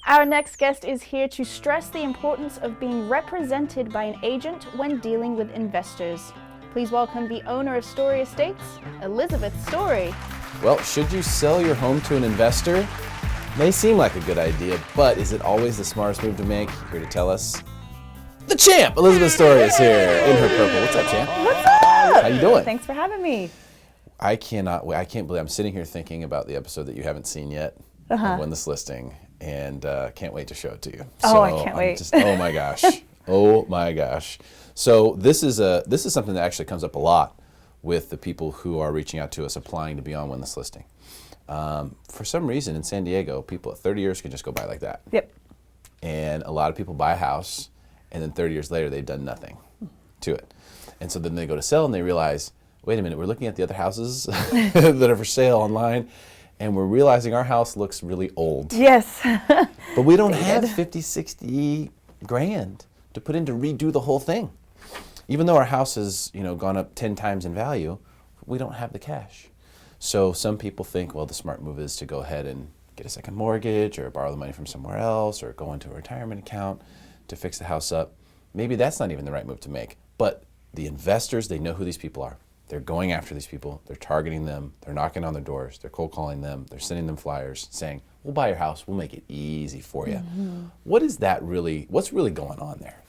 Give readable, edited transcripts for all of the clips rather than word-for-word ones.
Our next guest is here to stress the importance of being represented by an agent when dealing with investors. Please welcome the owner of Story Estates, Elizabeth Story. Well, should you sell your home to an investor? May seem like a good idea, but is it always the smartest move to make? Here to tell us, the champ, Elizabeth Story, is here in her purple. What's up, champ? What's up? How you doing? Thanks for having me. I can't believe I'm sitting here thinking about the episode that you haven't seen yet of Win This Listing, and can't wait to show it to you. Oh, I can't wait. Oh my gosh. Oh my gosh. So this is something that actually comes up a lot with the people who are reaching out to us applying to be on Win This Listing. For some reason in San Diego, people at 30 years can just go buy like that. Yep. And a lot of people buy a house, and then 30 years later, they've done nothing to it. And so then they go to sell, and they realize, wait a minute, we're looking at the other houses that are for sale online, and we're realizing our house looks really old. Yes. But we don't have 50, 60 grand to put in to redo the whole thing. Even though our house has, gone up 10 times in value, we don't have the cash. So some people think, well, the smart move is to go ahead and get a second mortgage or borrow the money from somewhere else or go into a retirement account to fix the house up. Maybe that's not even the right move to make. But the investors, they know who these people are. They're going after these people. They're targeting them. They're knocking on their doors. They're cold calling them. They're sending them flyers saying, we'll buy your house. We'll make it easy for you. Mm-hmm. What's really going on there?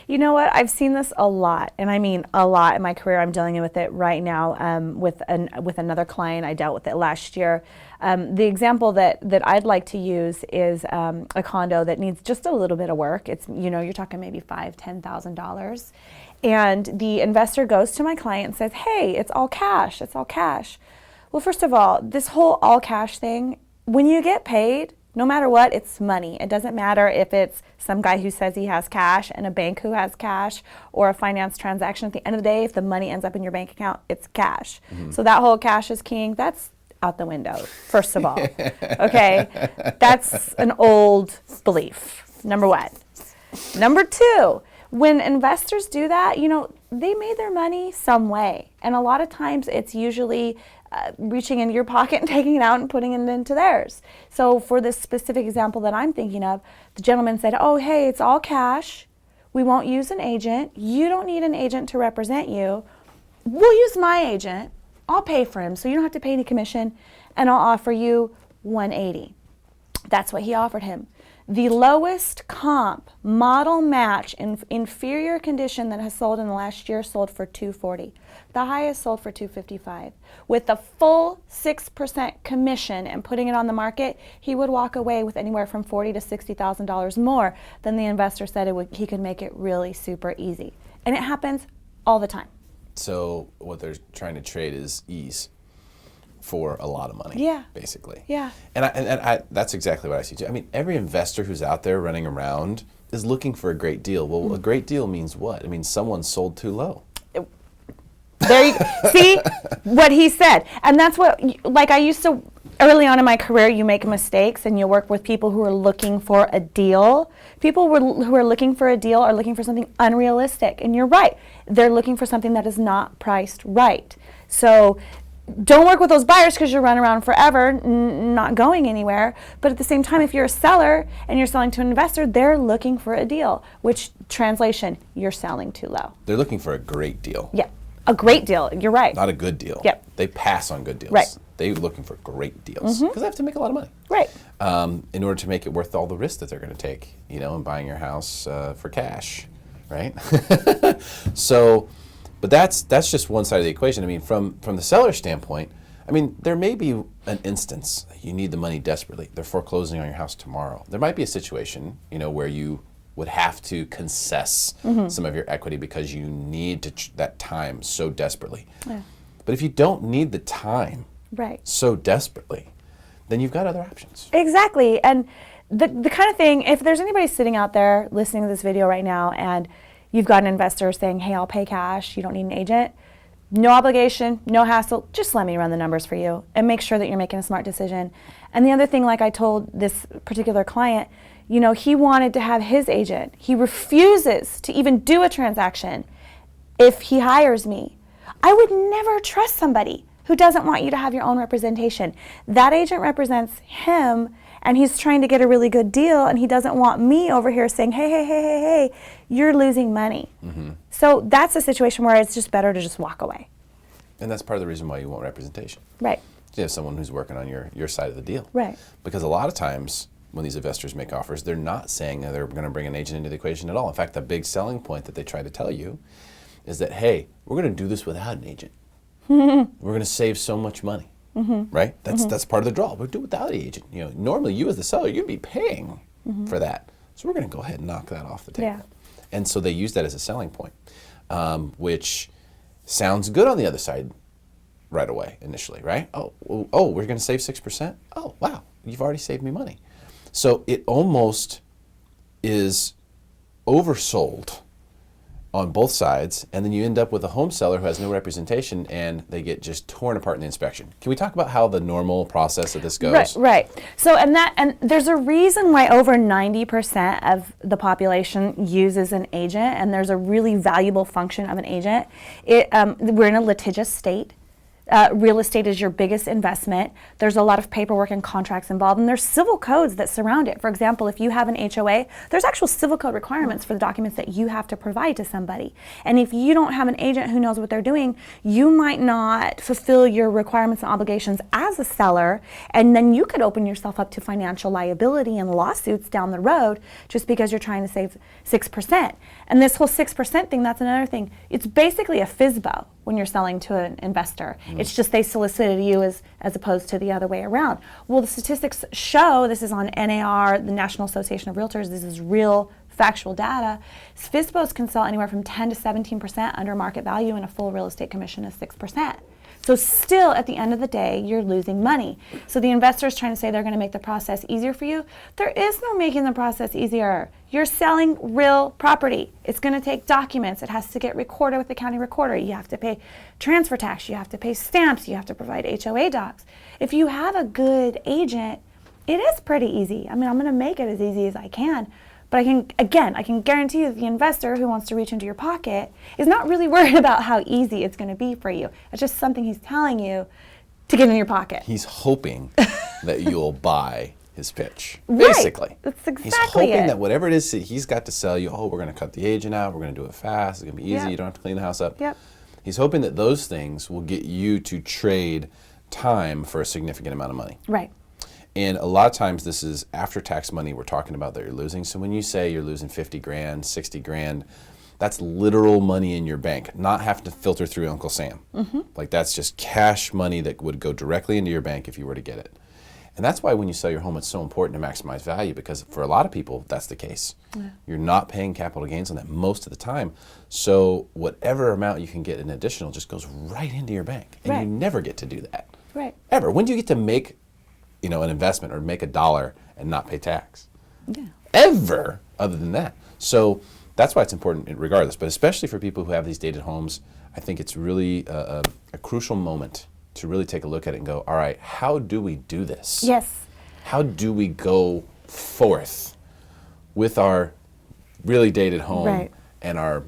You know what? I've seen this a lot, and I mean a lot in my career. I'm dealing with it right now with another client. I dealt with it last year. The example that I'd like to use is a condo that needs just a little bit of work. It's, you're talking maybe $5,000-$10,000. And the investor goes to my client and says, hey, it's all cash. It's all cash. Well, first of all, this whole all cash thing, when you get paid, no matter what, it's money. It doesn't matter if it's some guy who says he has cash and a bank who has cash or a finance transaction. At the end of the day, if the money ends up in your bank account, it's cash. Mm-hmm. So that whole cash is king, that's out the window, first of all. Okay? That's an old belief, number one. Number two, when investors do that, they made their money some way. And a lot of times it's usually reaching into your pocket and taking it out and putting it into theirs. So for this specific example that I'm thinking of, the gentleman said, oh, hey, it's all cash. We won't use an agent. You don't need an agent to represent you. We'll use my agent. I'll pay for him so you don't have to pay any commission, and I'll offer you $180. That's what he offered him. The lowest comp model match in inferior condition that has sold in the last year sold for $240. The highest sold for $255. With the full 6% commission and putting it on the market, he would walk away with anywhere from $40,000 to $60,000 more than the investor said he could make it really super easy. And it happens all the time. So what they're trying to trade is ease for a lot of money, basically. Yeah. And I that's exactly what I see too. I mean, every investor who's out there running around is looking for a great deal. Well, a great deal means what? It means someone sold too low. There you see what he said. And that's what, I used to, early on in my career, you make mistakes and you work with people who are looking for a deal. People who are looking for a deal are looking for something unrealistic. And you're right. They're looking for something that is not priced right. So don't work with those buyers because you'll run around forever, not going anywhere. But at the same time, if you're a seller and you're selling to an investor, they're looking for a deal, which translation, you're selling too low. They're looking for a great deal. Yeah, a great deal. You're right. Not a good deal. Yep. They pass on good deals. Right. They're looking for great deals because they have to make a lot of money. Right. In order to make it worth all the risk that they're going to take, in buying your house for cash, right? So. But that's just one side of the equation. I mean, from the seller's standpoint, there may be an instance you need the money desperately. They're foreclosing on your house tomorrow. There might be a situation, where you would have to concess some of your equity because you need that time so desperately. Yeah. But if you don't need the time so desperately, then you've got other options. Exactly. And the kind of thing, if there's anybody sitting out there listening to this video right now and you've got an investor saying, hey, I'll pay cash, you don't need an agent. No obligation, no hassle, just let me run the numbers for you and make sure that you're making a smart decision. And the other thing, like I told this particular client, he wanted to have his agent. He refuses to even do a transaction if he hires me. I would never trust somebody who doesn't want you to have your own representation. That agent represents him and he's trying to get a really good deal, and he doesn't want me over here saying, hey, you're losing money. So that's a situation where it's just better to just walk away. And that's part of the reason why you want representation. Right. You have someone who's working on your side of the deal. Right. Because a lot of times when these investors make offers, they're not saying that they're going to bring an agent into the equation at all. In fact, the big selling point that they try to tell you is that, hey, we're going to do this without an agent. We're going to save so much money. Right? That's part of the draw. We'll do it without the agent. You know, normally you as the seller, you'd be paying for that. So we're going to go ahead and knock that off the table. Yeah. And so they use that as a selling point, which sounds good on the other side right away initially, right? Oh, we're going to save 6%? Oh, wow, you've already saved me money. So it almost is oversold on both sides, and then you end up with a home seller who has no representation, and they get just torn apart in the inspection. Can we talk about how the normal process of this goes? Right. So, and there's a reason why over 90% of the population uses an agent, and there's a really valuable function of an agent. We're in a litigious state. Real estate is your biggest investment. There's a lot of paperwork and contracts involved, and there's civil codes that surround it. For example, if you have an HOA, there's actual civil code requirements for the documents that you have to provide to somebody. And if you don't have an agent who knows what they're doing, you might not fulfill your requirements and obligations as a seller, and then you could open yourself up to financial liability and lawsuits down the road just because you're trying to save 6%. And this whole 6% thing, that's another thing. It's basically a FSBO when you're selling to an investor. It's just they solicited you as opposed to the other way around. Well, the statistics show, this is on NAR, the National Association of Realtors, this is real factual data, FSBOs can sell anywhere from 10 to 17% under market value, and a full real estate commission is 6%. So still, at the end of the day, you're losing money. So the investor is trying to say they're going to make the process easier for you. There is no making the process easier. You're selling real property. It's going to take documents. It has to get recorded with the county recorder. You have to pay transfer tax. You have to pay stamps. You have to provide HOA docs. If you have a good agent, it is pretty easy. I mean, I'm going to make it as easy as I can. But I can guarantee you that the investor who wants to reach into your pocket is not really worried about how easy it's going to be for you. It's just something he's telling you to get in your pocket. He's hoping that you'll buy his pitch, Right. basically. That's exactly He's hoping it. that whatever it is that he's got to sell you, we're going to cut the agent out, we're going to do it fast, it's going to be easy, Yep. you don't have to clean the house up. Yep. He's hoping that those things will get you to trade time for a significant amount of money. Right. And a lot of times this is after-tax money we're talking about that you're losing. So when you say you're losing 50 grand, 60 grand, that's literal money in your bank, not having to filter through Uncle Sam. Like that's just cash money that would go directly into your bank if you were to get it. And that's why when you sell your home, it's so important to maximize value, because for a lot of people, that's the case. Yeah. You're not paying capital gains on that most of the time. So whatever amount you can get in additional just goes right into your bank. And Right. you never get to do that. Right. Ever. When do you get to make an investment or make $1 and not pay tax? Yeah. Ever, other than that. So that's why it's important regardless, but especially for people who have these dated homes, I think it's really a crucial moment to really take a look at it and go, all right, how do we do this? Yes. How do we go forth with our really dated home Right. and our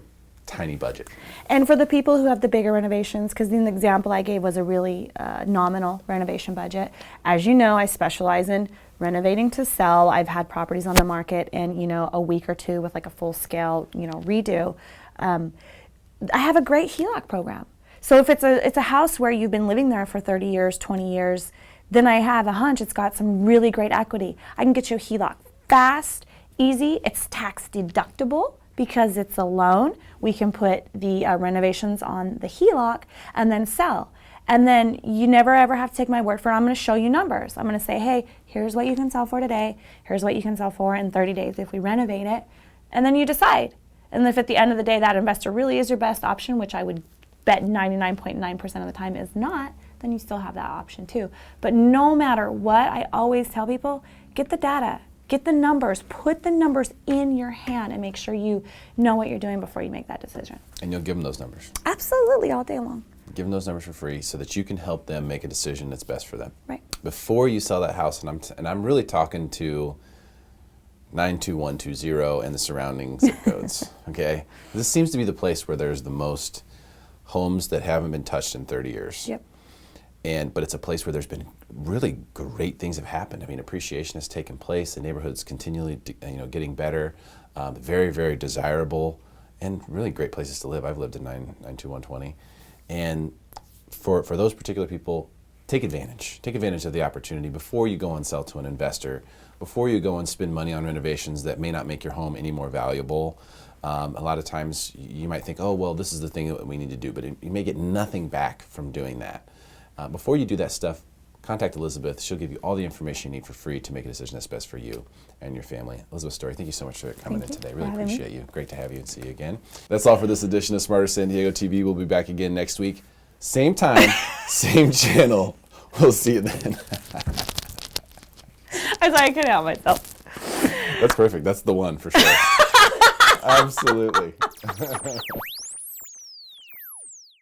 tiny budget? And for the people who have the bigger renovations, because the example I gave was a really nominal renovation budget. As you know, I specialize in renovating to sell. I've had properties on the market in, a week or two with like a full scale, redo. I have a great HELOC program. So if it's a house where you've been living there for 30 years, 20 years, then I have a hunch it's got some really great equity. I can get you a HELOC fast, easy, it's tax deductible because it's a loan. We can put the renovations on the HELOC and then sell. And then you never ever have to take my word for it. I'm going to show you numbers. I'm going to say, hey, here's what you can sell for today. Here's what you can sell for in 30 days if we renovate it. And then you decide. And if at the end of the day that investor really is your best option, which I would bet 99.9% of the time is not, then you still have that option too. But no matter what, I always tell people, get the data, get the numbers, put the numbers in your hand and make sure you know what you're doing before you make that decision. And you'll give them those numbers. Absolutely, all day long. Give them those numbers for free so that you can help them make a decision that's best for them. Right. Before you sell that house, and I'm really talking to 92120 and the surrounding zip codes, okay? This seems to be the place where there's the most homes that haven't been touched in 30 years. Yep. But it's a place where there's been really great things have happened. I mean, appreciation has taken place. The neighborhood's continually, getting better. Very, very desirable, and really great places to live. I've lived in 92120, and for those particular people, take advantage. Take advantage of the opportunity before you go and sell to an investor, before you go and spend money on renovations that may not make your home any more valuable. A lot of times you might think, oh, well, this is the thing that we need to do, but you may get nothing back from doing that. Before you do that stuff, contact Elizabeth. She'll give you all the information you need for free to make a decision that's best for you and your family. Elizabeth Story, thank you so much for coming in today. Really appreciate you. Great to have you and see you again. That's all for this edition of Smarter San Diego TV. We'll be back again next week. Same time, same channel. We'll see you then. I thought I couldn't help myself. That's perfect. That's the one for sure. Absolutely.